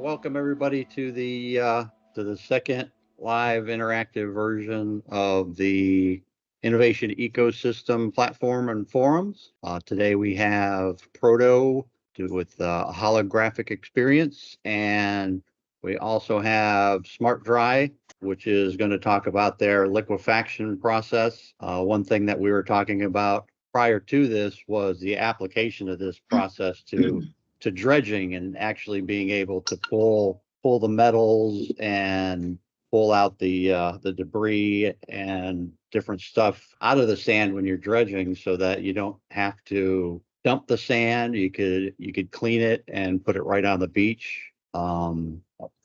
welcome everybody to the second live interactive version of the Innovation Ecosystem platform and forums. Today we have Proto with a holographic experience, and we also have Smart Dry, which is going to talk about their liquefaction process. One thing that we were talking about prior to this was the application of this process to dredging and actually being able to pull the metals and pull out the debris and different stuff out of the sand when you're dredging, so that you don't have to dump the sand. You could clean it and put it right on the beach.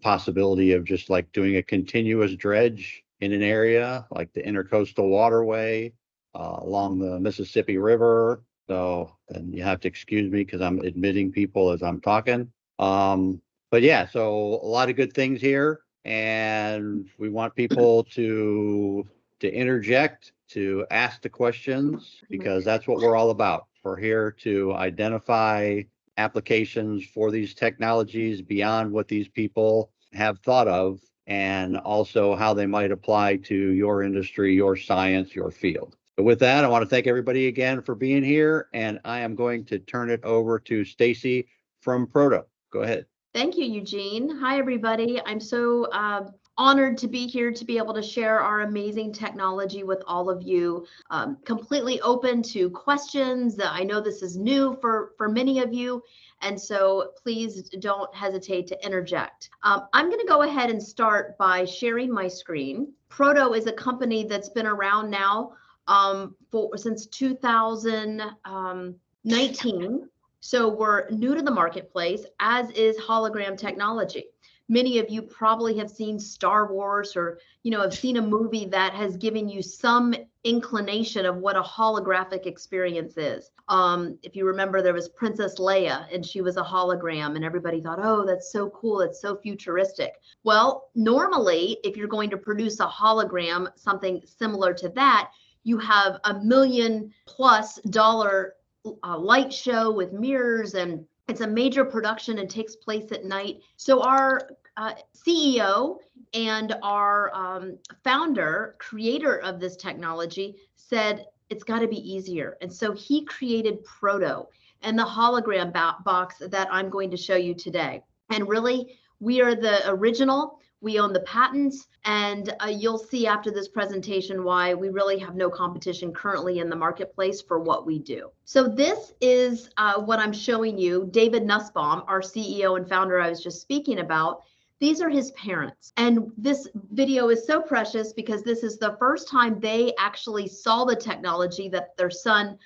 Possibility of just like doing a continuous dredge in an area like the intercoastal waterway along the Mississippi River. So, and you have to excuse me because I'm admitting people as I'm talking. But yeah, so a lot of good things here, and we want people to interject, to ask the questions, because that's what we're all about. We're here to identify applications for these technologies beyond what these people have thought of, and also how they might apply to your industry, your science, your field. But with that, I want to thank everybody again for being here, and I am going to turn it over to Stacy from Proto. Go ahead. Thank you, Eugene. Hi, everybody. I'm so honored to be here to be able to share our amazing technology with all of you. Completely open to questions. I know this is new for many of you, and so please don't hesitate to interject. I'm going to go ahead and start by sharing my screen. Proto is a company that's been around now since 2019. So we're new to the marketplace, as is hologram technology. Many of you probably have seen Star Wars, or have seen a movie that has given you some inclination of what a holographic experience is. If you remember, there was Princess Leia, and she was a hologram, and everybody thought, oh, that's so cool, it's so futuristic. Well, normally, if you're going to produce a hologram, something similar to that, you have $1 million+ light show with mirrors, and it's a major production and takes place at night. So our CEO and our founder, creator of this technology, said it's got to be easier. And so he created Proto and the hologram box that I'm going to show you today. And really, we are the original. We own the patents, and you'll see after this presentation why we really have no competition currently in the marketplace for what we do. So this is what I'm showing you. David Nussbaum, our CEO and founder I was just speaking about, these are his parents. And this video is so precious because this is the first time they actually saw the technology that their son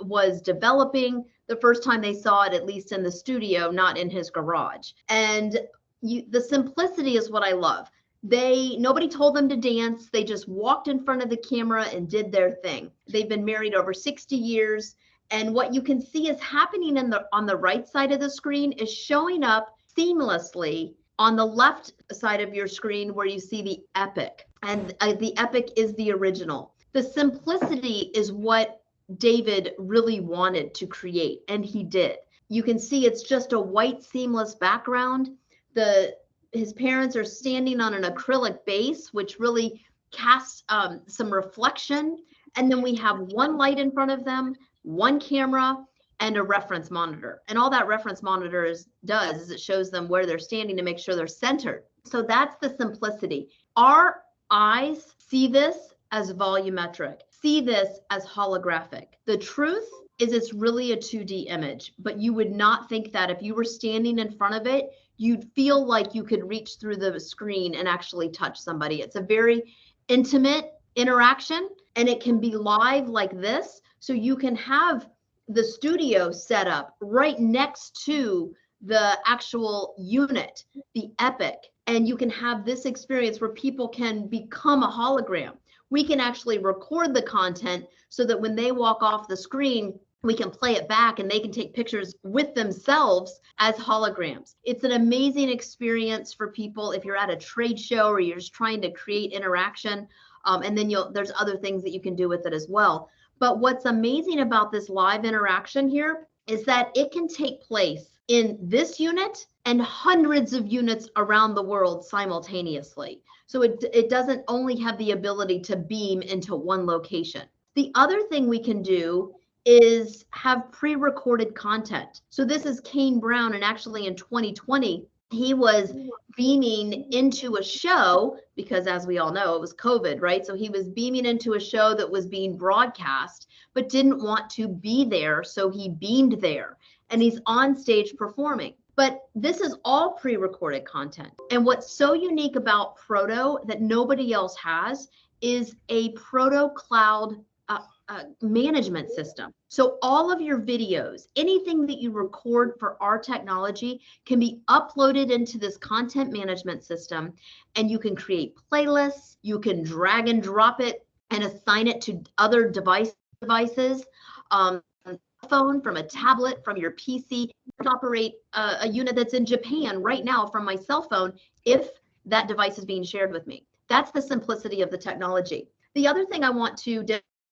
was developing, the first time they saw it, at least in the studio, not in his garage. And the simplicity is what I love. Nobody told them to dance. They just walked in front of the camera and did their thing. They've been married over 60 years. And what you can see is happening on the right side of the screen is showing up seamlessly on the left side of your screen, where you see the Epic. And the Epic is the original. The simplicity is what David really wanted to create, and he did. You can see it's just a white seamless background. His parents are standing on an acrylic base, which really casts some reflection. And then we have one light in front of them, one camera, and a reference monitor. And all that reference monitor does is it shows them where they're standing to make sure they're centered. So that's the simplicity. Our eyes see this as volumetric, see this as holographic. The truth is it's really a 2D image, but you would not think that if you were standing in front of it. You'd feel like you could reach through the screen and actually touch somebody. It's a very intimate interaction, and it can be live like this. So you can have the studio set up right next to the actual unit, the Epic, and you can have this experience where people can become a hologram. We can actually record the content so that when they walk off the screen, we can play it back and they can take pictures with themselves as holograms. It's an amazing experience for people if you're at a trade show or you're just trying to create interaction. And then there's other things that you can do with it as well. But what's amazing about this live interaction here is that it can take place in this unit and hundreds of units around the world simultaneously. So it doesn't only have the ability to beam into one location. The other thing we can do is have pre-recorded content. So this is Kane Brown, and actually in 2020, he was beaming into a show because, as we all know, it was COVID, right? So he was beaming into a show that was being broadcast, but didn't want to be there. So he beamed there, and he's on stage performing. But this is all pre-recorded content. And what's so unique about Proto that nobody else has is a Proto Cloud management system. So all of your videos, anything that you record for our technology can be uploaded into this content management system, and you can create playlists, you can drag and drop it and assign it to other devices, phone, from a tablet, from your PC, operate a unit that's in Japan right now from my cell phone if that device is being shared with me. That's the simplicity of the technology. The other thing I want to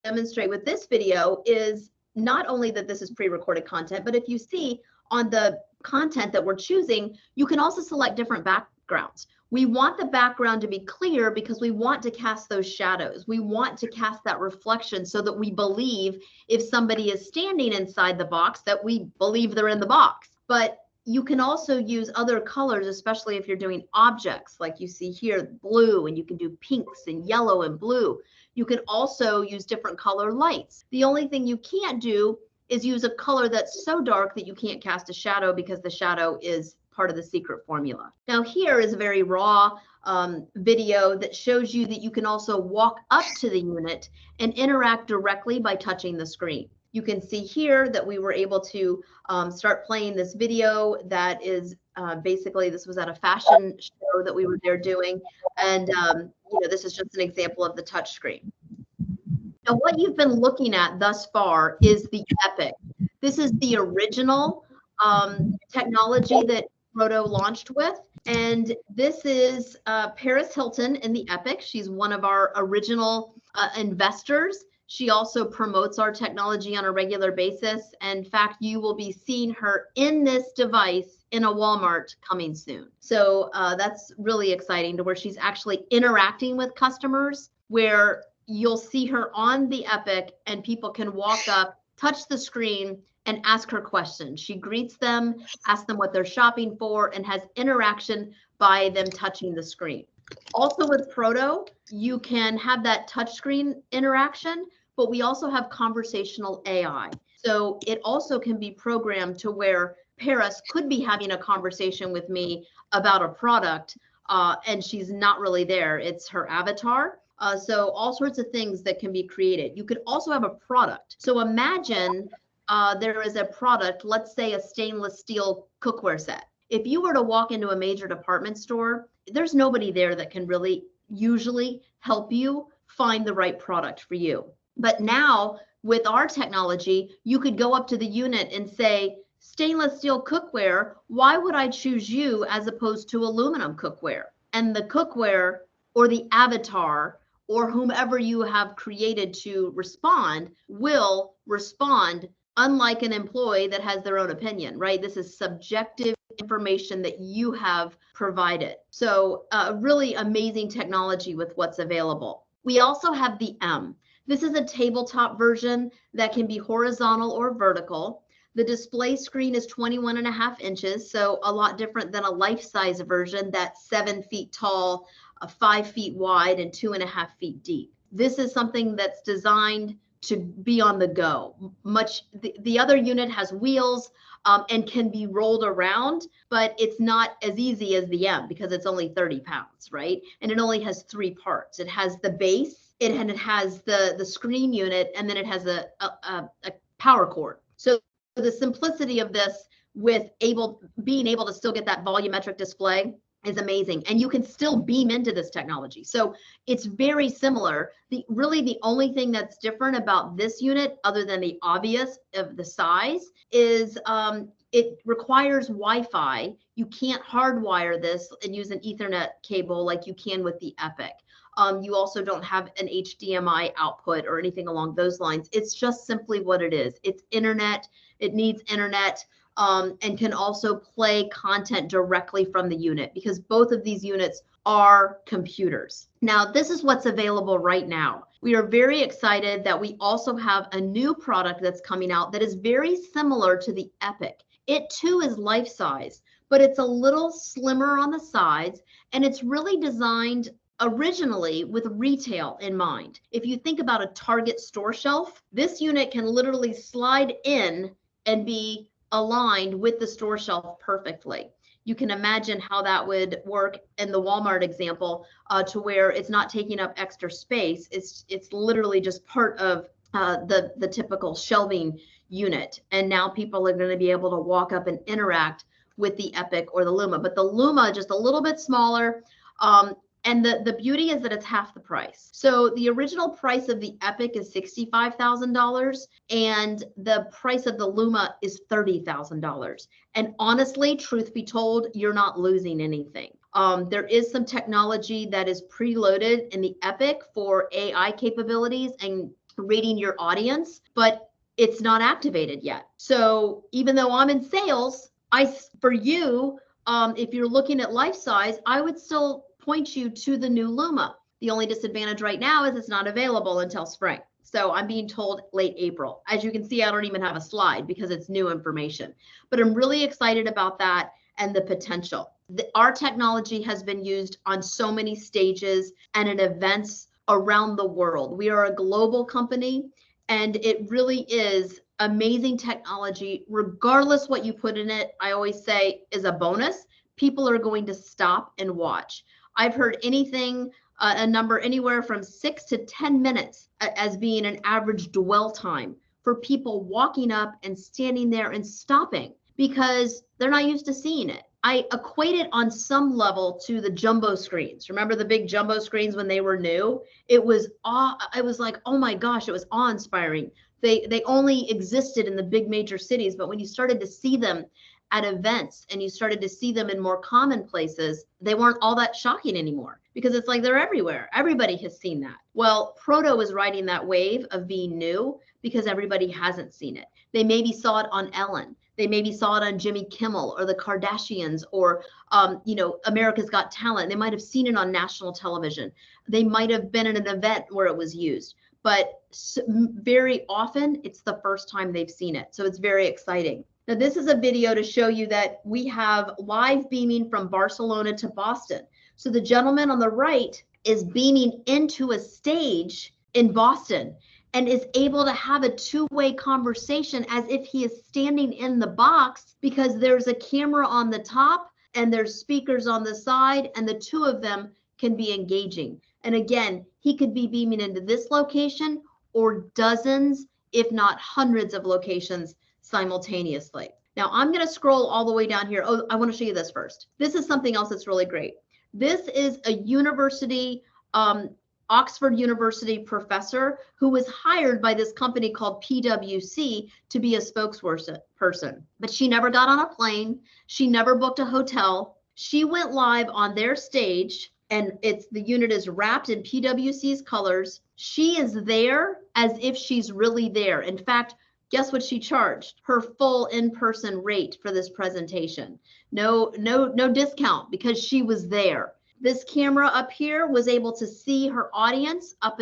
demonstrate with this video is not only that this is pre-recorded content, but if you see on the content that we're choosing, you can also select different backgrounds. We want the background to be clear because we want to cast those shadows. We want to cast that reflection so that we believe if somebody is standing inside the box that we believe they're in the box. But you can also use other colors, especially if you're doing objects like you see here, blue, and you can do pinks and yellow and blue. You can also use different color lights. The only thing you can't do is use a color that's so dark that you can't cast a shadow because the shadow is part of the secret formula. Now here is a very raw video that shows you that you can also walk up to the unit and interact directly by touching the screen. You can see here that we were able to start playing this video that is basically, this was at a fashion show that we were there doing. And this is just an example of the touch screen. Now, what you've been looking at thus far is the Epic. This is the original technology that Proto launched with. And this is Paris Hilton in the Epic. She's one of our original investors. She also promotes our technology on a regular basis. In fact, you will be seeing her in this device in a Walmart coming soon. So that's really exciting, to where she's actually interacting with customers, where you'll see her on the Epic and people can walk up, touch the screen, and ask her questions. She greets them, asks them what they're shopping for, and has interaction by them touching the screen. Also with Proto, you can have that touchscreen interaction, but we also have conversational AI. So it also can be programmed to where Paris could be having a conversation with me about a product, and she's not really there. It's her avatar. So all sorts of things that can be created. You could also have a product. So imagine there is a product, let's say a stainless steel cookware set. If you were to walk into a major department store, there's nobody there that can really usually help you find the right product for you. But now with our technology, you could go up to the unit and say, stainless steel cookware, why would I choose you as opposed to aluminum cookware? And the cookware or the avatar or whomever you have created to respond will respond, unlike an employee that has their own opinion, right? This is subjective information that you have provided. So really amazing technology with what's available. We also have the M. This is a tabletop version that can be horizontal or vertical. The display screen is 21.5 inches, so a lot different than a life-size version that's 7 feet tall, 5 feet wide, and 2.5 feet deep. This is something that's designed to be on the go. The other unit has wheels and can be rolled around, but it's not as easy as the M because it's only 30 pounds, right? And it only has 3 parts. It has the base, and it has the screen unit, and then it has a power cord. So the simplicity of this with being able to still get that volumetric display is amazing. And you can still beam into this technology. So it's very similar. Really the only thing that's different about this unit, other than the obvious of the size, is it requires Wi-Fi. You can't hardwire this and use an Ethernet cable like you can with the Epic. You also don't have an HDMI output or anything along those lines. It's just simply what it is. It's internet. It needs internet. and can also play content directly from the unit, because both of these units are computers. Now, this is what's available right now. We are very excited that we also have a new product that's coming out that is very similar to the Epic. It too is life size, but it's a little slimmer on the sides, and it's really designed originally with retail in mind. If you think about a Target store shelf, this unit can literally slide in and be aligned with the store shelf perfectly. You can imagine how that would work in the Walmart example, to where it's not taking up extra space. It's literally just part of the typical shelving unit. And now people are going to be able to walk up and interact with the Epic or the Luma. But the Luma just a little bit smaller. And the beauty is that it's half the price. So the original price of the Epic is $65,000, and the price of the Luma is $30,000. And honestly, truth be told, you're not losing anything. There is some technology that is preloaded in the Epic for AI capabilities and reading your audience, but it's not activated yet. So even though I'm in sales, for you, if you're looking at life size, I would still point you to the new Luma. The only disadvantage right now is it's not available until spring. So I'm being told late April. As you can see, I don't even have a slide because it's new information, but I'm really excited about that and the potential. Our technology has been used on so many stages and in events around the world. We are a global company, and it really is amazing technology. Regardless what you put in it, I always say is a bonus. People are going to stop and watch. I've heard anything, a number anywhere from 6 to 10 minutes as being an average dwell time for people walking up and standing there and stopping because they're not used to seeing it. I equate it on some level to the jumbo screens. Remember the big jumbo screens when they were new? It was like, oh my gosh, it was awe-inspiring. They only existed in the big major cities, but when you started to see them at events and you started to see them in more common places, they weren't all that shocking anymore because it's like they're everywhere. Everybody has seen that. Well, Proto is riding that wave of being new because everybody hasn't seen it. They maybe saw it on Ellen. They maybe saw it on Jimmy Kimmel or the Kardashians or, America's Got Talent. They might have seen it on national television. They might have been at an event where it was used, but very often it's the first time they've seen it. So it's very exciting. Now, this is a video to show you that we have live beaming from Barcelona to Boston. So the gentleman on the right is beaming into a stage in Boston and is able to have a two-way conversation as if he is standing in the box because there's a camera on the top and there's speakers on the side, and the two of them can be engaging. And again, he could be beaming into this location or dozens, if not hundreds of locations simultaneously. Now I'm going to scroll all the way down here. Oh, I want to show you this first. This is something else that's really great. This is a university, Oxford University professor who was hired by this company called PwC to be a spokesperson. But she never got on a plane. She never booked a hotel. She went live on their stage, and the unit is wrapped in PwC's colors. She is there as if she's really there. In fact, guess what she charged? Her full in-person rate for this presentation. No discount because she was there. This camera up here was able to see her audience up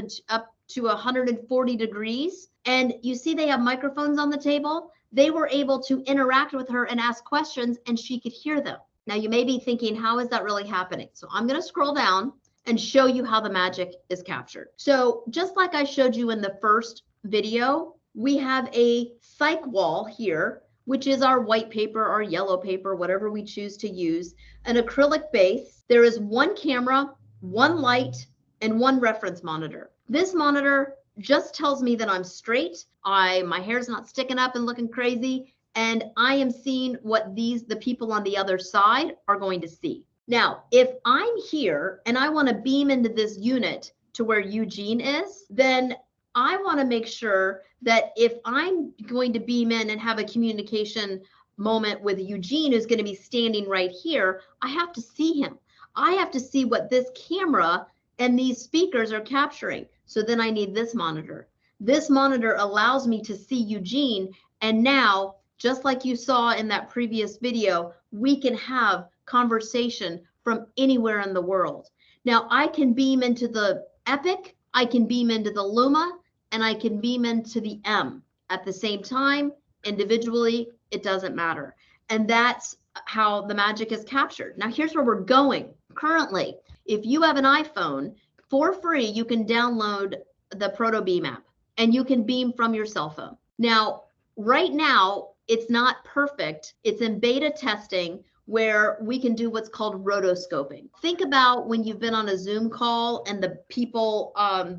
to 140 degrees. And you see they have microphones on the table. They were able to interact with her and ask questions, and she could hear them. Now you may be thinking, how is that really happening? So I'm going to scroll down and show you how the magic is captured. So just like I showed you in the first video, we have a psych wall here, which is our white paper, our yellow paper, whatever we choose to use, an acrylic base. There is one camera, one light, and one reference monitor. This monitor just tells me that I'm straight. My hair's not sticking up and looking crazy, and I am seeing what the people on the other side are going to see. Now, if I'm here and I want to beam into this unit to where Eugene is, then I want to make sure that if I'm going to beam in and have a communication moment with Eugene, who's going to be standing right here, I have to see him. I have to see what this camera and these speakers are capturing. So then I need this monitor. This monitor allows me to see Eugene, and now just like you saw in that previous video, we can have conversation from anywhere in the world. Now, I can beam into the Epic, I can beam into the Luma, and I can beam into the M at the same time, individually, it doesn't matter. And that's how the magic is captured. Now, here's where we're going. Currently, if you have an iPhone, for free, you can download the Proto Beam app and you can beam from your cell phone. Now, right now, it's not perfect. It's in beta testing where we can do what's called rotoscoping. Think about when you've been on a Zoom call and the people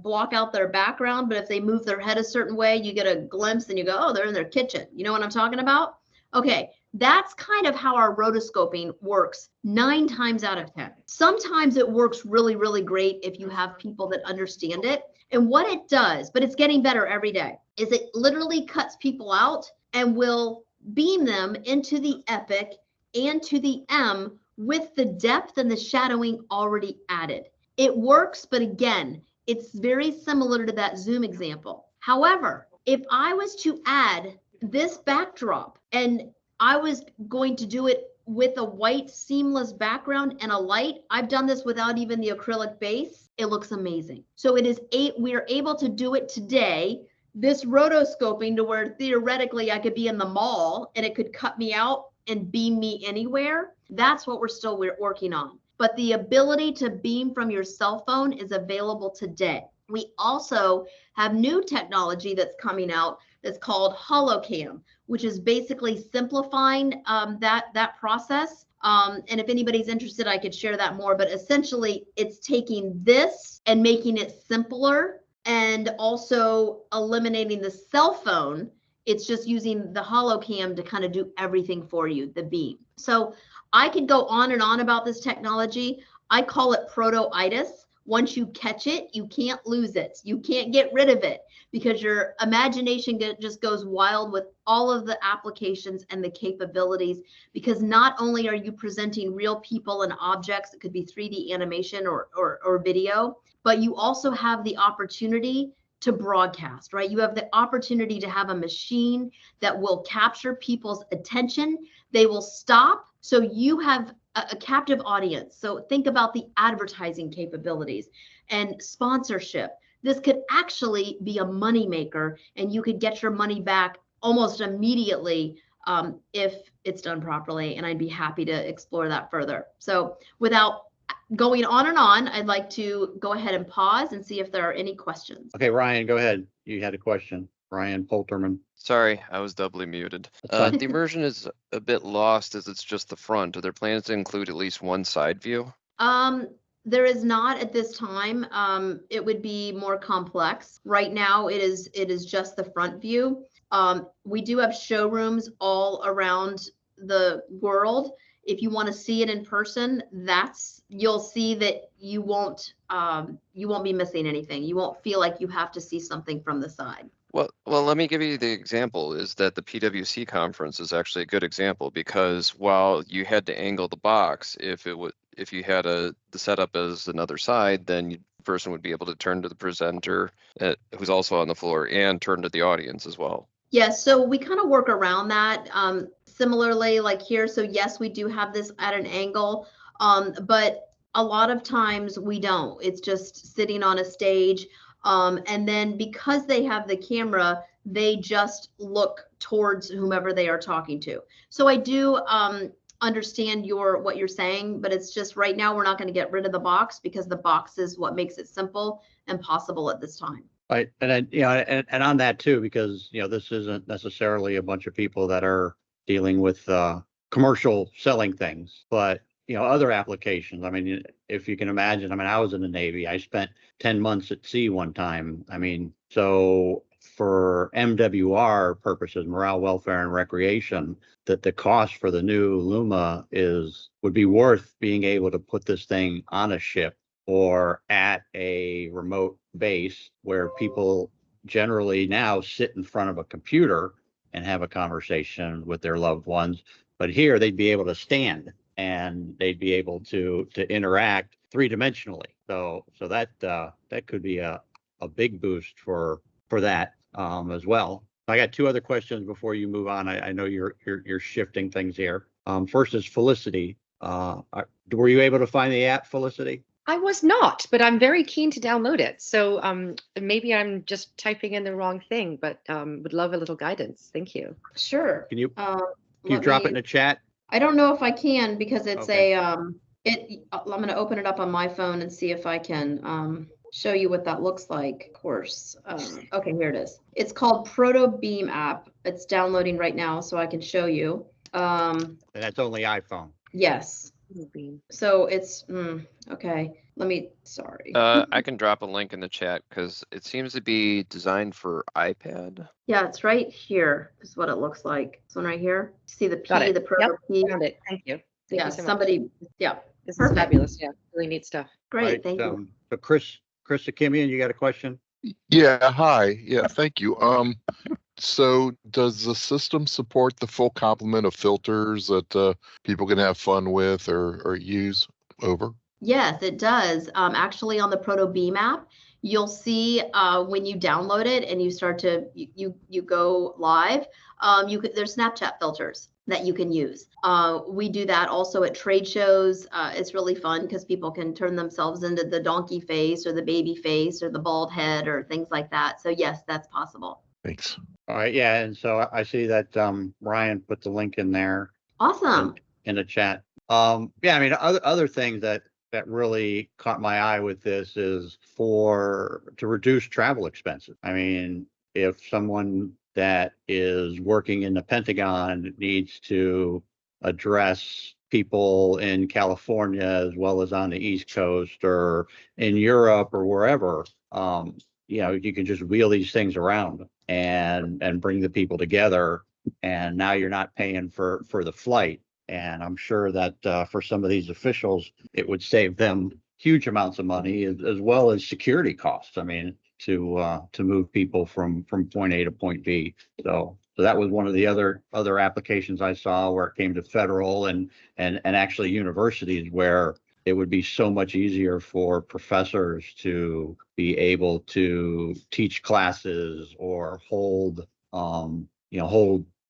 block out their background, but if they move their head a certain way, you get a glimpse and you go, oh, they're in their kitchen. You know what I'm talking about? Okay, that's kind of how our rotoscoping works 9 times out of 10. Sometimes it works really, really great if you have people that understand it. And what it does, but it's getting better every day, is it literally cuts people out and will beam them into the Epic and to the M with the depth and the shadowing already added. It works, but again, it's very similar to that Zoom example. However, if I was to add this backdrop and I was going to do it with a white seamless background and a light, I've done this without even the acrylic base. It looks amazing. So we are able to do it today, this rotoscoping, to where theoretically I could be in the mall and it could cut me out and beam me anywhere. That's what we're working on. But the ability to beam from your cell phone is available today. We also have new technology that's coming out that's called Holocam, which is basically simplifying that process. And if anybody's interested, I could share that more. But essentially, it's taking this and making it simpler and also eliminating the cell phone. It's just using the Holocam to kind of do everything for you, the beam. So I could go on and on about this technology. I call it proto-itis. Once you catch it, you can't lose it. You can't get rid of it because your imagination just goes wild with all of the applications and the capabilities, because not only are you presenting real people and objects, it could be 3D animation or video, but you also have the opportunity to broadcast, right? You have the opportunity to have a machine that will capture people's attention. They will stop. So you have a captive audience. So think about the advertising capabilities and sponsorship. This could actually be a moneymaker, and you could get your money back almost immediately if it's done properly. And I'd be happy to explore that further. So without going on and on, I'd like to go ahead and pause and see if there are any questions. Okay, Ryan, go ahead. You had a question. Ryan Polterman. Sorry, I was doubly muted. The immersion is a bit lost as it's just the front. Are there plans to include at least one side view? There is not at this time. It would be more complex. Right now, it is just the front view. We do have showrooms all around the world. If you want to see it in person, you'll see that you won't be missing anything. You won't feel like you have to see something from the side. Well, let me give you the example is that the PwC conference is actually a good example, because while you had to angle the box, if you had the setup as another side, then the person would be able to turn to the presenter who's also on the floor and turn to the audience as well. Yes, so we kind of work around that similarly like here. So yes, we do have this at an angle, but a lot of times we don't. It's just sitting on a stage. And then because they have the camera, they just look towards whomever they are talking to. So I do understand what you're saying, but it's just right now we're not going to get rid of the box, because the box is what makes it simple and possible at this time. Right, and then, and on that too, because this isn't necessarily a bunch of people that are dealing with commercial selling things, but other applications. I mean, if you can imagine, I was in the Navy. I spent 10 months at sea one time. So for MWR purposes, morale, welfare, and recreation, that the cost for the new Luma would be worth being able to put this thing on a ship or at a remote base where people generally now sit in front of a computer and have a conversation with their loved ones. But here they'd be able to stand and they'd be able to interact 3-dimensionally. So that could be a big boost for that as well. I got two other questions before you move on. I know you're shifting things here. First is Felicity. Were you able to find the app, Felicity? I was not, but I'm very keen to download it. So maybe I'm just typing in the wrong thing, but would love a little guidance. Thank you. Sure. Can you drop it in the chat? I don't know if I can because it's Okay. I'm going to open it up on my phone and see if I can show you what that looks like. Of course. Okay, here it is. It's called Proto Beam app. It's downloading right now, so I can show you. And that's only iPhone. Yes. So it's okay. Sorry. I can drop a link in the chat because it seems to be designed for iPad. Yeah, it's right here. This is what it looks like. This one right here. See the P, Got it. the Proto Yep, P. found it. Thank you. Thank Yeah, you so much. somebody. Yeah, This perfect. is fabulous. Yeah, really neat stuff. great. Right, Thank you. So Chris Akimian, you got a question? Yeah, hi. Yeah, thank you. So does the system support the full complement of filters that people can have fun with or use over? Yes, it does. Actually, on the Proto Beam app, you'll see when you download it and you start to you go live. There's Snapchat filters that you can use. We do that also at trade shows. It's really fun because people can turn themselves into the donkey face or the baby face or the bald head or things like that. So yes, that's possible. Thanks. All right, yeah, and so I see that Ryan put the link in there Awesome. in the chat. Yeah, I mean, other things that really caught my eye with this is to reduce travel expenses. I mean, if someone that is working in the Pentagon needs to address people in California as well as on the East Coast or in Europe or wherever, you can just wheel these things around and bring the people together. And now you're not paying for the flight. And I'm sure that for some of these officials, it would save them huge amounts of money as well as security costs. I mean, to move people from point A to point B. So that was one of the other applications I saw where it came to federal and actually universities where it would be so much easier for professors to be able to teach classes or hold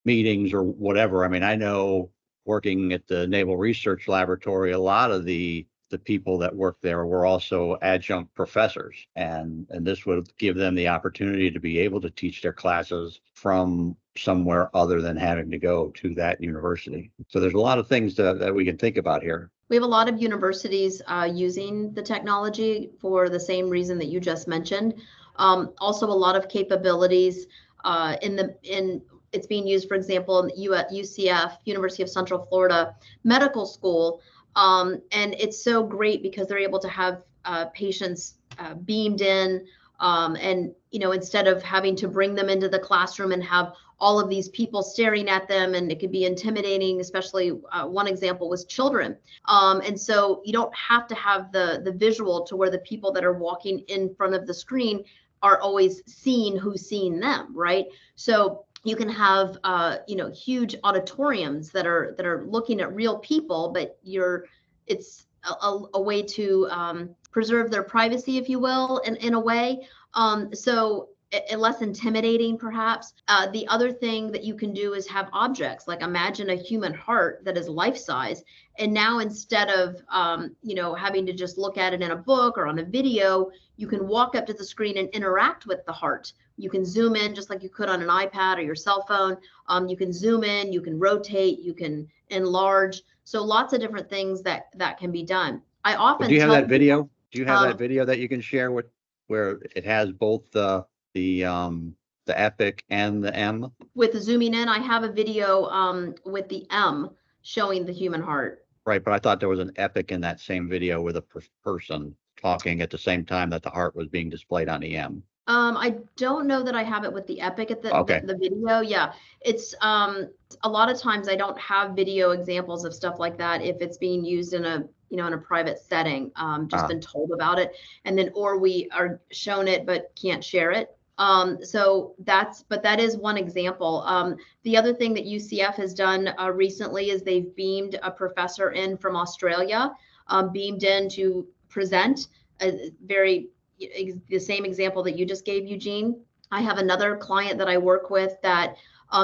meetings or whatever. I mean, I know working at the Naval Research Laboratory, a lot of the people that work there were also adjunct professors, and this would give them the opportunity to be able to teach their classes from somewhere other than having to go to that university. So there's a lot of things that we can think about here. We have a lot of universities using the technology for the same reason that you just mentioned. Also, a lot of capabilities it's being used, for example, in UCF, University of Central Florida Medical School. And it's so great because they're able to have patients beamed in and, instead of having to bring them into the classroom and have all of these people staring at them, and it could be intimidating, especially one example was children. And so you don't have to have the visual to where the people that are walking in front of the screen are always seeing who's seeing them, right? So you can have huge auditoriums that are looking at real people, but it's a way to preserve their privacy, if you will, in a way. So less intimidating, perhaps. The other thing that you can do is have objects, like imagine a human heart that is life size. And now instead of having to just look at it in a book or on a video, you can walk up to the screen and interact with the heart. You can zoom in just like you could on an iPad or your cell phone. You can zoom in, you can rotate, you can enlarge. So lots of different things that can be done. I often do you have that video? Do you have that video that you can share where it has both the Epic and the M? With the zooming in, I have a video with the M showing the human heart. Right, but I thought there was an Epic in that same video with a person talking at the same time that the heart was being displayed on the M. I don't know that I have it with the Epic at the video. Yeah, it's a lot of times I don't have video examples of stuff like that if it's being used in a private setting. Just been told about it, and then or we are shown it but can't share it. But that is one example. The other thing that UCF has done recently is they've beamed a professor in from Australia, beamed in to present the same example that you just gave, Eugene. I have another client that I work with that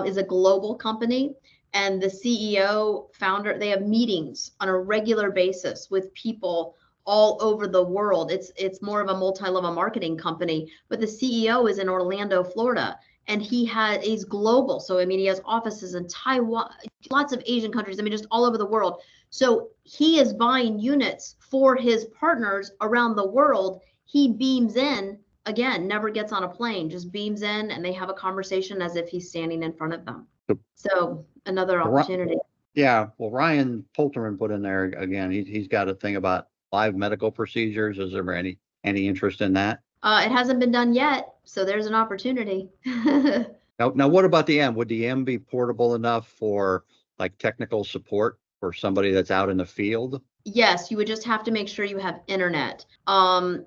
is a global company, and the CEO, founder, they have meetings on a regular basis with people all over the world. It's more of a multi-level marketing company, but the CEO is in Orlando, Florida, and he's global. So I mean, he has offices in Taiwan, lots of Asian countries. I mean, just all over the world. So he is buying units for his partners around the world. He beams in, again, never gets on a plane, just beams in, and they have a conversation as if he's standing in front of them. So another opportunity. Yeah, well, Ryan Polterman put in there again. He's got a thing about live medical procedures. Is there any interest in that? It hasn't been done yet, so there's an opportunity. Now, what about the M? Would the M be portable enough for like technical support for somebody that's out in the field? Yes, you would just have to make sure you have internet. When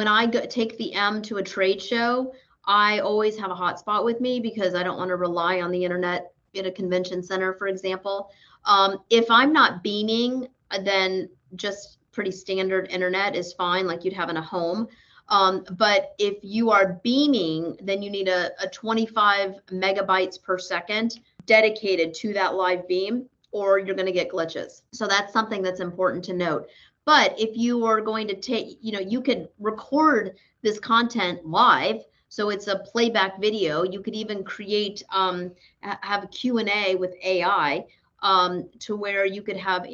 I take the M to a trade show, I always have a hotspot with me because I don't want to rely on the internet in a convention center, for example. If I'm not beaming, then just pretty standard internet is fine, like you'd have in a home. But if you are beaming, then you need a 25 megabytes per second dedicated to that live beam, or you're going to get glitches. So that's something that's important to note. But if you are going to take, you could record this content live. So it's a playback video. You could even create, have a Q&A with AI to where you could have,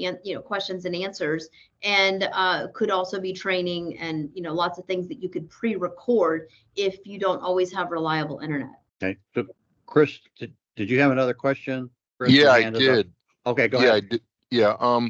questions and answers, and could also be training and, lots of things that you could pre-record if you don't always have reliable internet. Okay. So Chris, did you have another question? Chris, Yeah, I did. Okay, go ahead. I did. Yeah.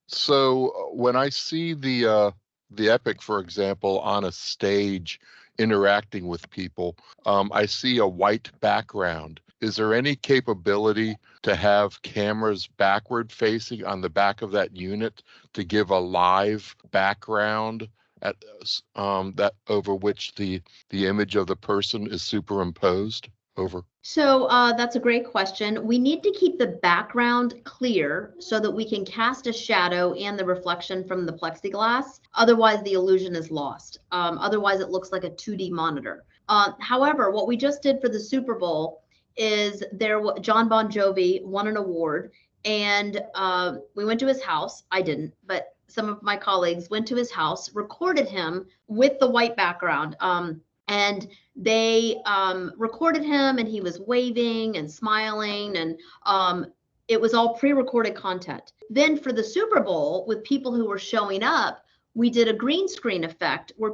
So when I see the Epic, for example, on a stage interacting with people, I see a white background. Is there any capability to have cameras backward facing on the back of that unit to give a live background at that over which the image of the person is superimposed over? So that's a great question. We need to keep the background clear so that we can cast a shadow and the reflection from the plexiglass. Otherwise, the illusion is lost. Otherwise, it looks like a 2D monitor. However, what we just did for the Super Bowl is John Bon Jovi won an award, and we went to his house. I didn't, but some of my colleagues went to his house, recorded him with the white background. And they recorded him, and he was waving and smiling, and it was all pre-recorded content. Then for the Super Bowl, with people who were showing up, we did a green screen effect where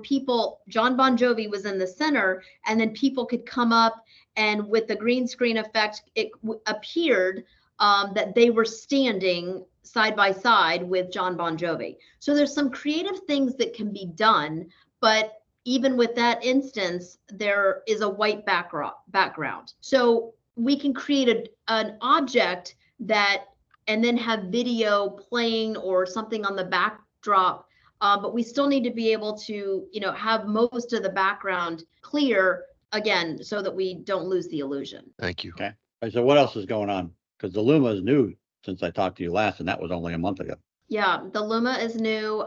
John Bon Jovi was in the center, and then people could come up, and with the green screen effect, it appeared that they were standing side by side with John Bon Jovi. So there's some creative things that can be done, but even with that instance, there is a white background. So we can create an object and then have video playing or something on the backdrop, but we still need to be able to, have most of the background clear, again, so that we don't lose the illusion. Thank you. Okay. So what else is going on? Because the Luma is new since I talked to you last, and that was only a month ago. Yeah, the Luma is new.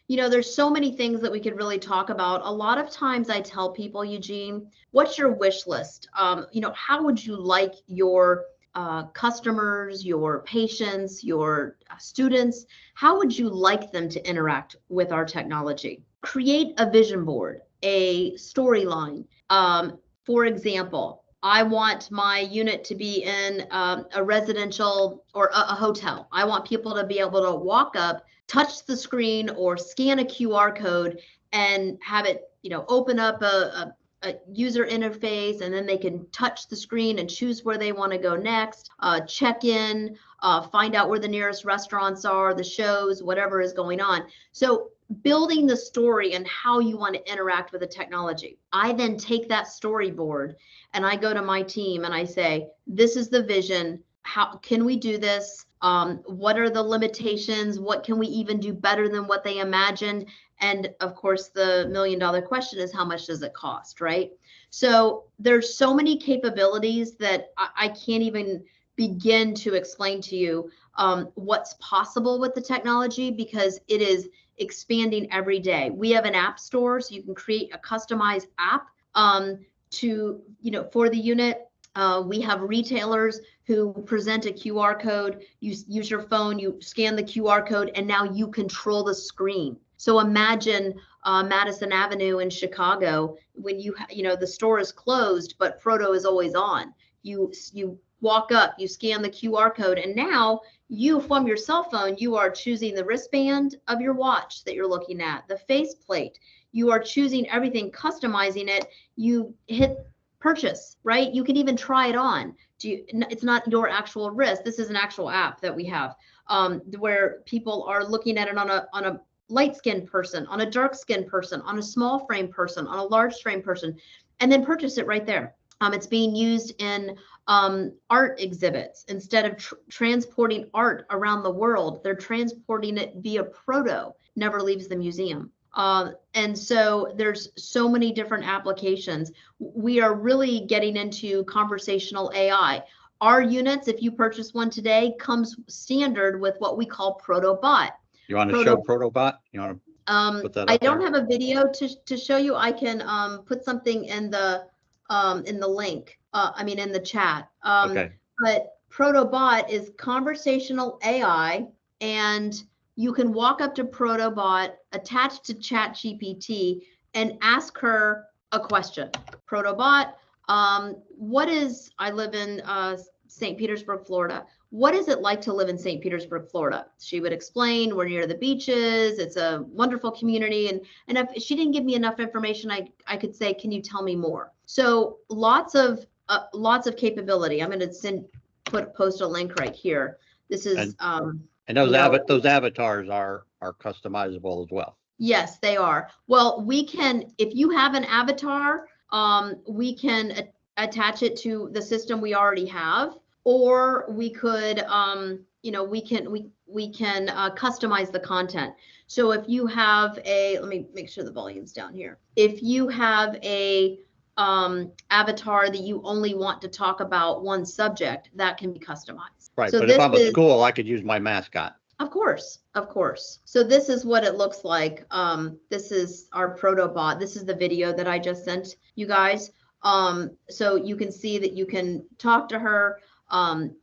There's so many things that we could really talk about. A lot of times I tell people, Eugene, what's your wish list? How would you like your customers, your patients, your students, how would you like them to interact with our technology? Create a vision board, a storyline. For example, I want my unit to be in a residential or a hotel. I want people to be able to walk up, touch the screen, or scan a QR code and have it, open up a user interface, and then they can touch the screen and choose where they want to go next, check in, find out where the nearest restaurants are, the shows, whatever is going on. So building the story and how you want to interact with the technology. I then take that storyboard and I go to my team and I say, this is the vision. How can we do this? What are the limitations? What can we even do better than what they imagined? And of course, the $1 million question is, how much does it cost, right? So there's so many capabilities that I can't even begin to explain to you what's possible with the technology, because it is expanding every day. We have an app store, so you can create a customized app for the unit. We have retailers who present a QR code. You use your phone, you scan the QR code, and now you control the screen. So imagine Madison Avenue in Chicago when the store is closed, but Proto is always on. You walk up, you scan the QR code, and now you, from your cell phone, you are choosing the wristband of your watch that you're looking at, the faceplate. You are choosing everything, customizing it. You hit purchase, right? You can even try it on. It's not your actual wrist. This is an actual app that we have where people are looking at it on a light skinned person, on a dark skinned person, on a small frame person, on a large frame person, and then purchase it right there. It's being used in art exhibits. Instead of transporting art around the world, they're transporting it via Proto. Never leaves the museum. And so there's so many different applications. We are really getting into conversational AI. Our units, if you purchase one today, comes standard with what we call Protobot. You want to show Protobot? You want to put that up I don't there? have a video to show you. I can put something in the link. In the chat. Okay. But Protobot is conversational AI, and you can walk up to Protobot, attach to ChatGPT, and ask her a question. Protobot, I live in St. Petersburg, Florida. What is it like to live in St. Petersburg, Florida? She would explain, we're near the beaches. It's a wonderful community. And if she didn't give me enough information, I could say, can you tell me more? So lots of capability. I'm going to post a link right here. This is, and those avatars are customizable as well. Yes, they are. Well, we can, if you have an avatar, we can attach it to the system we already have, or we could, we can customize the content. So if you have let me make sure the volume's down here. If you have a avatar that you only want to talk about one subject, that can be customized. Right, so but if I'm a school, I could use my mascot. Of course. So this is what it looks like. This is our Protobot. This is the video that I just sent you guys. So you can see that you can talk to her.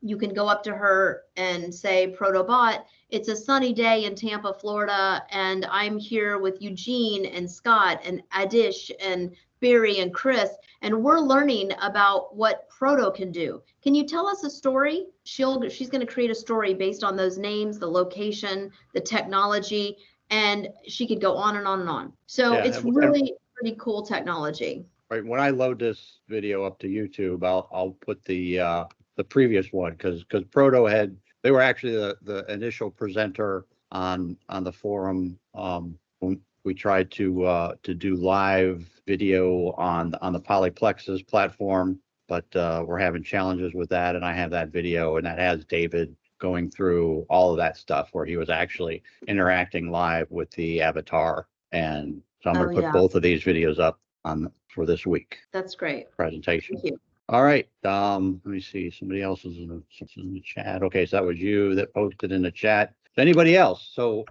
You can go up to her and say, Protobot, it's a sunny day in Tampa, Florida, and I'm here with Eugene and Scott and Adish and Barry and Chris, and we're learning about what Proto can do. Can you tell us a story? She's going to create a story based on those names, the location, the technology, and she could go on and on and on. So yeah, it's really pretty cool technology. Right. When I load this video up to YouTube, I'll put the previous one because Proto they were actually the initial presenter on the forum when we tried to do live video on the Polyplexes platform, but we're having challenges with that, and I have that video, and that has David going through all of that stuff where he was actually interacting live with the avatar. And so I'm going to put both of these videos up for this week. That's great. Presentation. Thank you. All right. Let me see. Somebody else is in the chat. Okay, so that was you that posted in the chat. Anybody else? So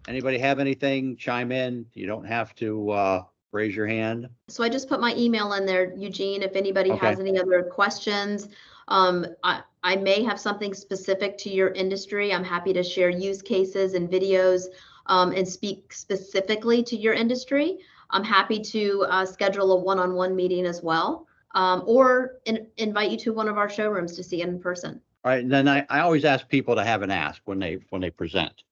anybody have anything? Chime in. You don't have to raise your hand. So I just put my email in there, Eugene, if anybody has any other questions. I may have something specific to your industry. I'm happy to share use cases and videos and speak specifically to your industry. I'm happy to schedule a one-on-one meeting as well, or invite you to one of our showrooms to see it in person. All right, and then I always ask people to have an ask when they present,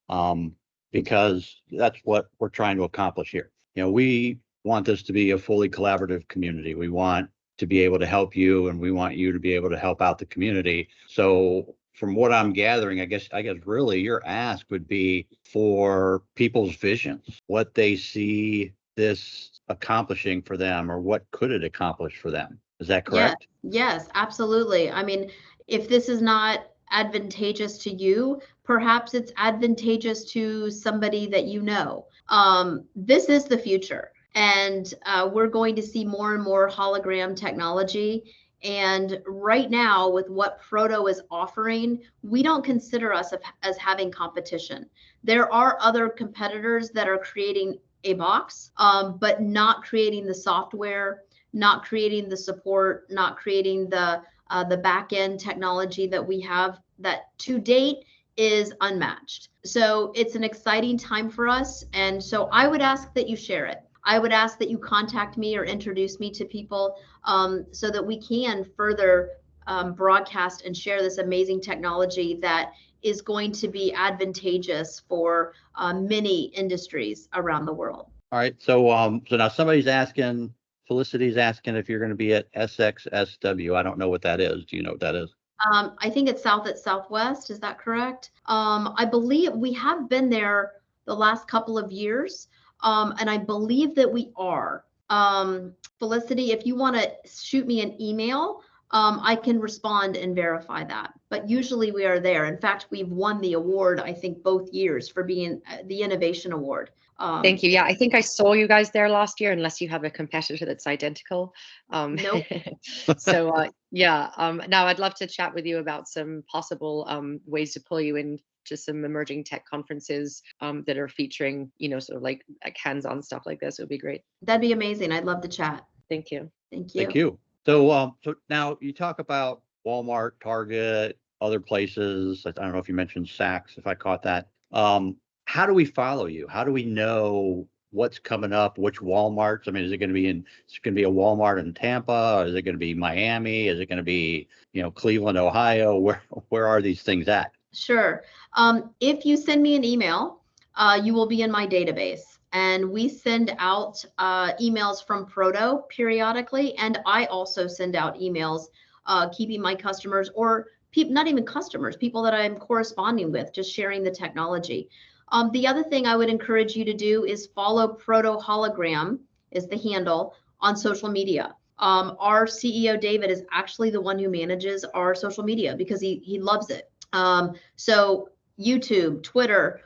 because that's what we're trying to accomplish here. We want this to be a fully collaborative community. We want to be able to help you, and we want you to be able to help out the community. So from what I'm gathering, I guess really your ask would be for people's visions, what they see this accomplishing for them, or what could it accomplish for them. Is that correct? Yes, absolutely. I mean, if this is not advantageous to you, perhaps it's advantageous to somebody that you know. This is the future, and we're going to see more and more hologram technology. And right now, with what Proto is offering, we don't consider us as having competition. There are other competitors that are creating a box, but not creating the software, not creating the support, not creating the back end technology that we have that to date is unmatched. So it's an exciting time for us. And so I would ask that you share it. I would ask that you contact me or introduce me to people so that we can further broadcast and share this amazing technology that is going to be advantageous for many industries around the world. All right. So so now somebody's asking, Felicity's asking if you're going to be at SXSW. I don't know what that is. Do you know what that is? I think it's South at Southwest. Is that correct? I believe we have been there the last couple of years. And I believe that we are. Felicity, if you want to shoot me an email, I can respond and verify that. But usually we are there. In fact, we've won the award, I think, both years for being the Innovation Award. Thank you. Yeah, I think I saw you guys there last year, unless you have a competitor that's identical. Nope. So now I'd love to chat with you about some possible ways to pull you in to some emerging tech conferences that are featuring, sort of like hands-on stuff like this. It would be great. That'd be amazing. I'd love to chat. Thank you. Thank you. Thank you. So so now you talk about Walmart, Target, other places. I don't know if you mentioned Saks, if I caught that. How do we follow you? How do we know what's coming up? Which Walmarts? I mean, is it going to be a Walmart in Tampa? Or is it going to be Miami? Is it going to be, Cleveland, Ohio? Where are these things at? Sure. If you send me an email, you will be in my database. And we send out emails from Proto periodically. And I also send out emails keeping my customers or not even customers, people that I'm corresponding with, just sharing the technology. The other thing I would encourage you to do is follow Proto Hologram is the handle on social media. Our CEO, David, is actually the one who manages our social media because he loves it. So YouTube, Twitter,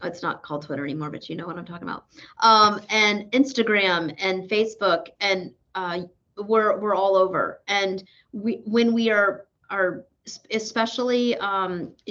it's not called Twitter anymore, but you know what I'm talking about. And Instagram and Facebook, and we're all over. And when we are especially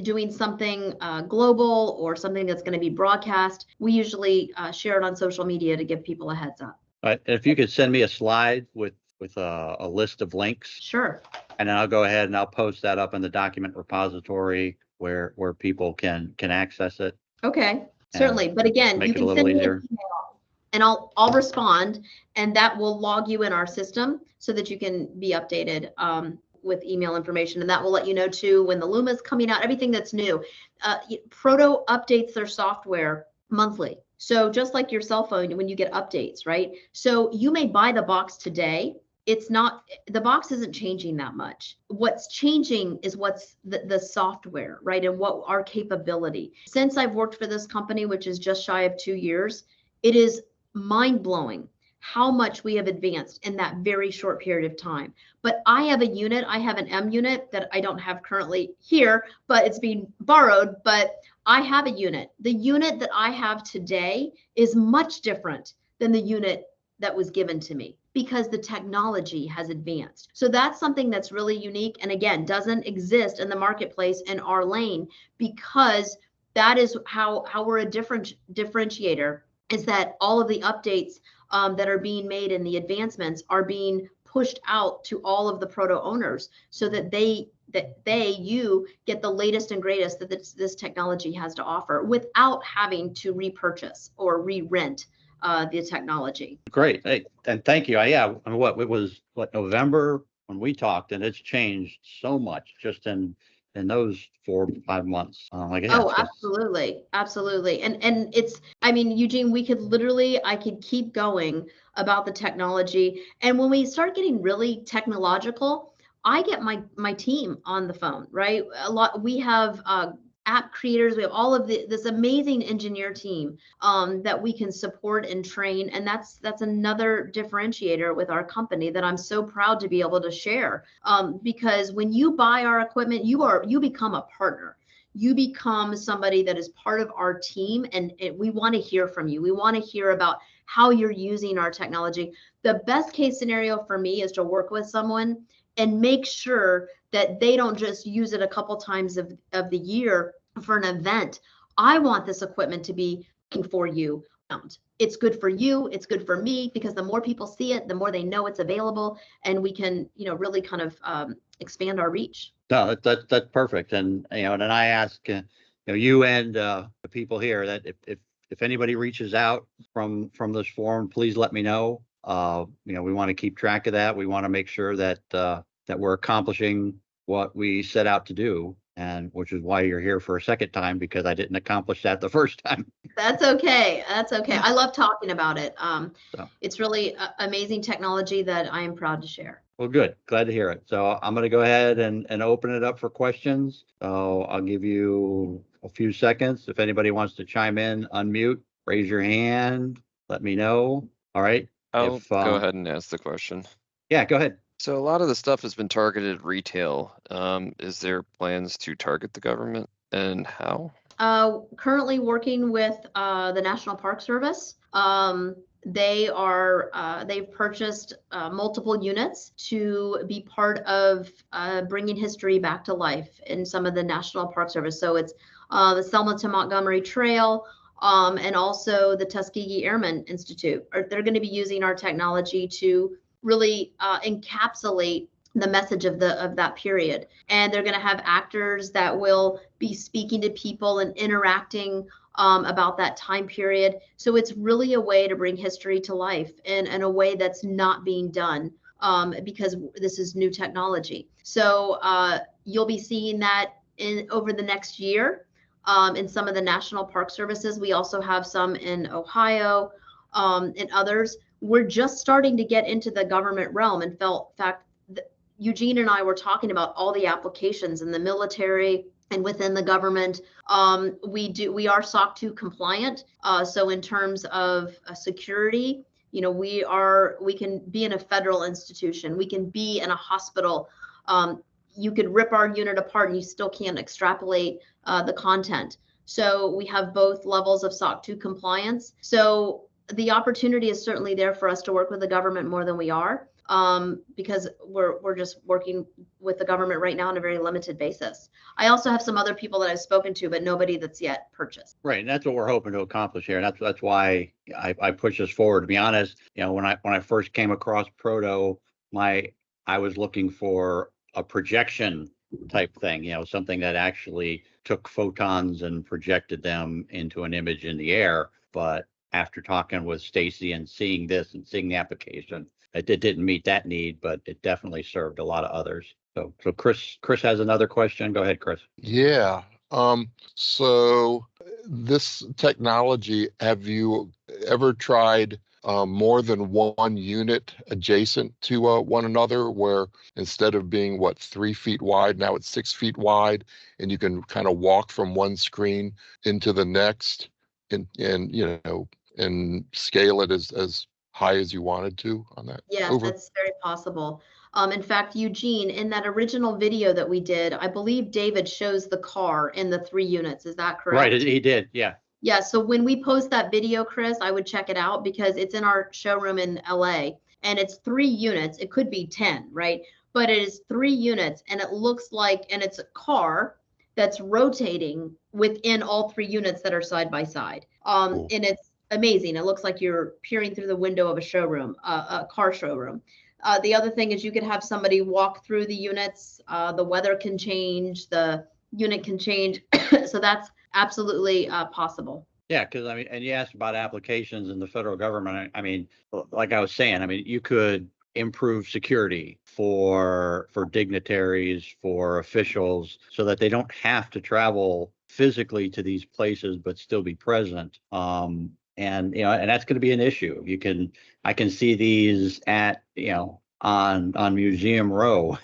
doing something global or something that's going to be broadcast, we usually share it on social media to give people a heads up. Right. If you could send me a slide with a list of links. Sure. And then I'll go ahead and I'll post that up in the document repository where people can access it. Okay, certainly. But again, you can send me an email and I'll respond, and that will log you in our system so that you can be updated with email information. And that will let you know too when the Luma is coming out, everything that's new. Proto updates their software monthly. So just like your cell phone, when you get updates, right? So you may buy the box today. The box isn't changing that much. What's changing is what's the software, right? And what our capability. Since I've worked for this company, which is just shy of 2 years, it is mind blowing how much we have advanced in that very short period of time. But I have an M unit that I don't have currently here, but it's being borrowed, but I have a unit. The unit that I have today is much different than the unit that was given to me because the technology has advanced. So that's something that's really unique. And again, doesn't exist in the marketplace in our lane, because that is how we're a differentiator, is that all of the updates that are being made and the advancements are being pushed out to all of the Proto owners so that you get the latest and greatest that this technology has to offer without having to repurchase or re-rent the technology. Great. Hey, and thank you. Yeah, I mean, it was November when we talked, and it's changed so much just in those 4 or 5 months. Absolutely. And it's, I mean, Eugene, I could keep going about the technology. And when we start getting really technological, I get my team on the phone, right? We have app creators, we have all of this amazing engineer team that we can support and train, and that's another differentiator with our company that I'm so proud to be able to share, because when you buy our equipment, you become a partner. You become somebody that is part of our team, and we want to hear from you. We want to hear about how you're using our technology. The best case scenario for me is to work with someone and make sure that they don't just use it a couple times of the year for an event. I want this equipment to be for you It's good for you, it's good for me, because the more people see it, the more they know it's available, and we can, really kind of expand our reach. No, that's perfect. And and I ask you and the people here that if anybody reaches out from this forum, please let me know. We want to keep track of that. We want to make sure that that we're accomplishing what we set out to do, and which is why you're here for a second time, because I didn't accomplish that the first time. That's okay. That's okay. I love talking about it. So. It's really amazing technology that I am proud to share. Well, good. Glad to hear it. So I'm going to go ahead and open it up for questions. So I'll give you a few seconds. If anybody wants to chime in, unmute, raise your hand, let me know. All right. I'll go ahead and ask the question. Yeah, go ahead. So a lot of the stuff has been targeted retail. Is there plans to target the government, and how? Currently working with the National Park Service. They've purchased multiple units to be part of bringing history back to life in some of the National Park Service. So it's the Selma to Montgomery Trail, and also the Tuskegee Airmen Institute. They're going to be using our technology to really encapsulate the message of that period. And they're going to have actors that will be speaking to people and interacting about that time period. So it's really a way to bring history to life in a way that's not being done because this is new technology. So you'll be seeing that over the next year in some of the National Park Services. We also have some in Ohio and others. We're just starting to get into the government realm. In fact, Eugene and I were talking about all the applications in the military and within the government. We are SOC 2 compliant. So in terms of security, we can be in a federal institution. We can be in a hospital. You could rip our unit apart and you still can't extrapolate the content. So we have both levels of SOC 2 compliance. So the opportunity is certainly there for us to work with the government more than we are, because we're just working with the government right now on a very limited basis. I also have some other people that I've spoken to, but nobody that's yet purchased. Right, and that's what we're hoping to accomplish here. And that's why I push this forward. To be honest, when I first came across Proto, I was looking for a projection type thing, something that actually took photons and projected them into an image in the air. But after talking with Stacy and seeing this and seeing the application, it didn't meet that need, but it definitely served a lot of others. So Chris has another question. Go ahead, Chris. Yeah. So this technology, have you ever tried more than one unit adjacent to one another, where instead of being 3 feet wide, now it's 6 feet wide, and you can kind of walk from one screen into the next, and scale it as high as you wanted to on that? Yes, that's very possible. In fact, Eugene, in that original video that we did, I believe David shows the car in the 3 units. Is that correct? Right, he did. Yeah. Yeah. So when we post that video, Chris, I would check it out because it's in our showroom in LA, and it's 3 units. It could be 10, right? But it is 3 units, and it looks like, and it's a car that's rotating within all 3 units that are side by side. Cool. And it's amazing. It looks like you're peering through the window of a showroom, a car showroom. The other thing is you could have somebody walk through the units. The weather can change, the unit can change. So that's absolutely possible. Yeah, because and you asked about applications in the federal government. Like I was saying, you could improve security for dignitaries, for officials, so that they don't have to travel physically to these places but still be present. And that's going to be an issue. I can see these at on Museum Row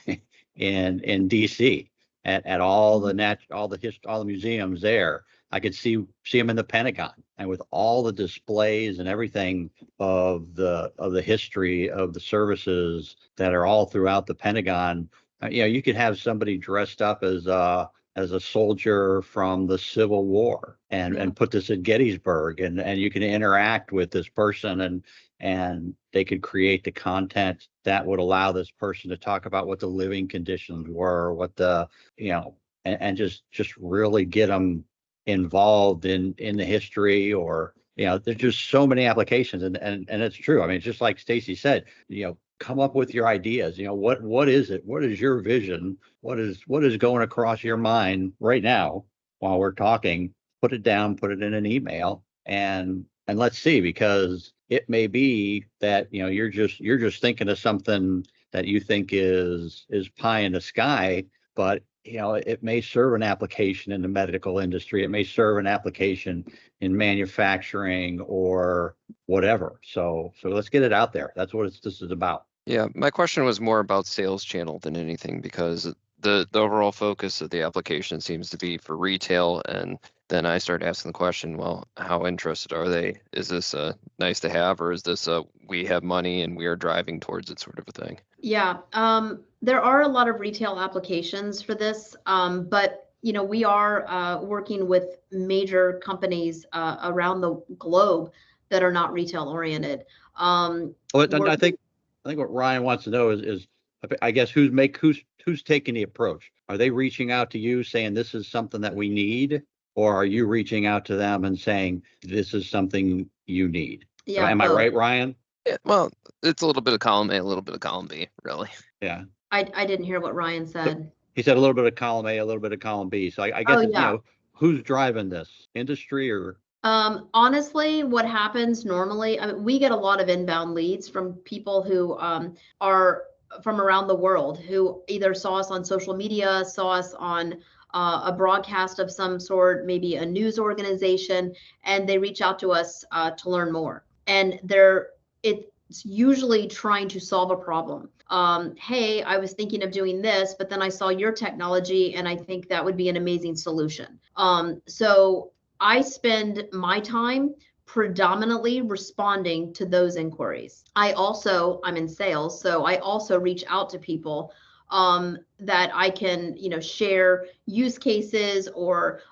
in DC at all the museums there. I could see them in the Pentagon, and with all the displays and everything of the history of the services that are all throughout the Pentagon. You could have somebody dressed up as a soldier from the Civil War and put this at Gettysburg, and you can interact with this person, and they could create the content that would allow this person to talk about what the living conditions were, what and just really get them involved in the history, or there's just so many applications, and it's true. I mean, it's just like Stacy said, come up with your ideas. What is it? What is your vision? What is going across your mind right now while we're talking? Put it down, put it in an email, and let's see, because it may be that you're just thinking of something that you think is pie in the sky, but it may serve an application in the medical industry. It may serve an application in manufacturing or whatever. So let's get it out there. That's what this is about. Yeah, my question was more about sales channel than anything, because the overall focus of the application seems to be for retail, and then I started asking the question, well, how interested are they? Is this nice to have, or is this we have money and we are driving towards it sort of a thing? Yeah, there are a lot of retail applications for this, but we are working with major companies around the globe that are not retail oriented. I think what Ryan wants to know is I guess who's taking the approach? Are they reaching out to you saying this is something that we need, or are you reaching out to them and saying this is something you need? Yeah, am I right, Ryan? Yeah, well, it's a little bit of column A, a little bit of column B, really. Yeah. I didn't hear what Ryan said. He said a little bit of column A, a little bit of column B. So I guess who's driving this? Industry or? Honestly, what happens normally, we get a lot of inbound leads from people who are from around the world, who either saw us on social media, saw us on a broadcast of some sort, maybe a news organization, and they reach out to us to learn more. And it's usually trying to solve a problem. Hey, I was thinking of doing this, but then I saw your technology and I think that would be an amazing solution. So I spend my time predominantly responding to those inquiries. I'm in sales, so I also reach out to people that I can, share use cases or,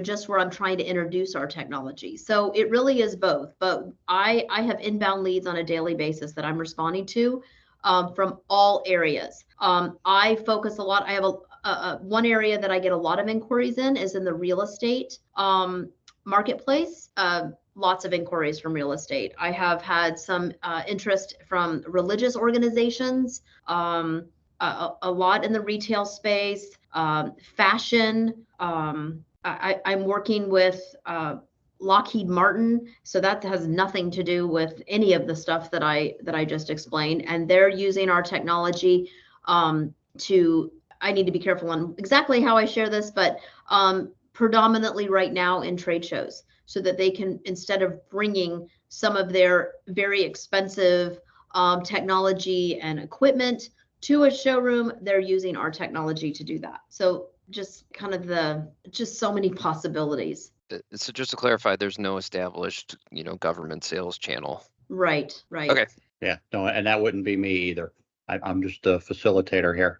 just where I'm trying to introduce our technology. So it really is both, but I have inbound leads on a daily basis that I'm responding to from all areas. I focus a lot. I have one area that I get a lot of inquiries in is in the real estate marketplace. Lots of inquiries from real estate. I have had some interest from religious organizations, a lot in the retail space, fashion. I'm working with Lockheed Martin, so that has nothing to do with any of the stuff that I just explained, and they're using our technology I need to be careful on exactly how I share this, but predominantly right now in trade shows, so that they can, instead of bringing some of their very expensive technology and equipment to a showroom, they're using our technology to do that. So just kind of just so many possibilities. So just to clarify, there's no established, government sales channel. Right. Okay. Yeah, no, and that wouldn't be me either. I'm just a facilitator here.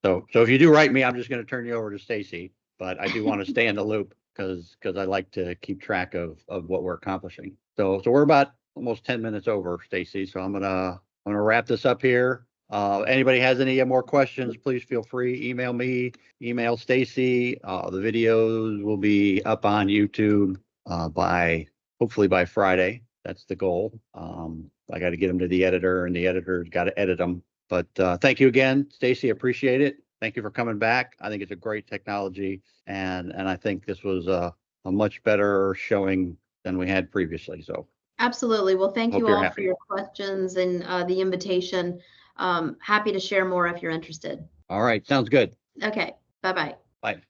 So if you do write me, I'm just going to turn you over to Stacy, but I do want to stay in the loop because I like to keep track of what we're accomplishing. So we're about almost 10 minutes over, Stacy. So I'm gonna wrap this up here. Anybody has any more questions, please feel free, email me, email Stacy. The videos will be up on YouTube hopefully by Friday. That's the goal. I got to get them to the editor, and the editor's got to edit them. But thank you again, Stacy. Appreciate it. Thank you for coming back. I think it's a great technology, and I think this was a much better showing than we had previously. So absolutely. Well, thank you all happy for your questions and the invitation. Happy to share more if you're interested. All right, sounds good. Okay. Bye-bye. Bye.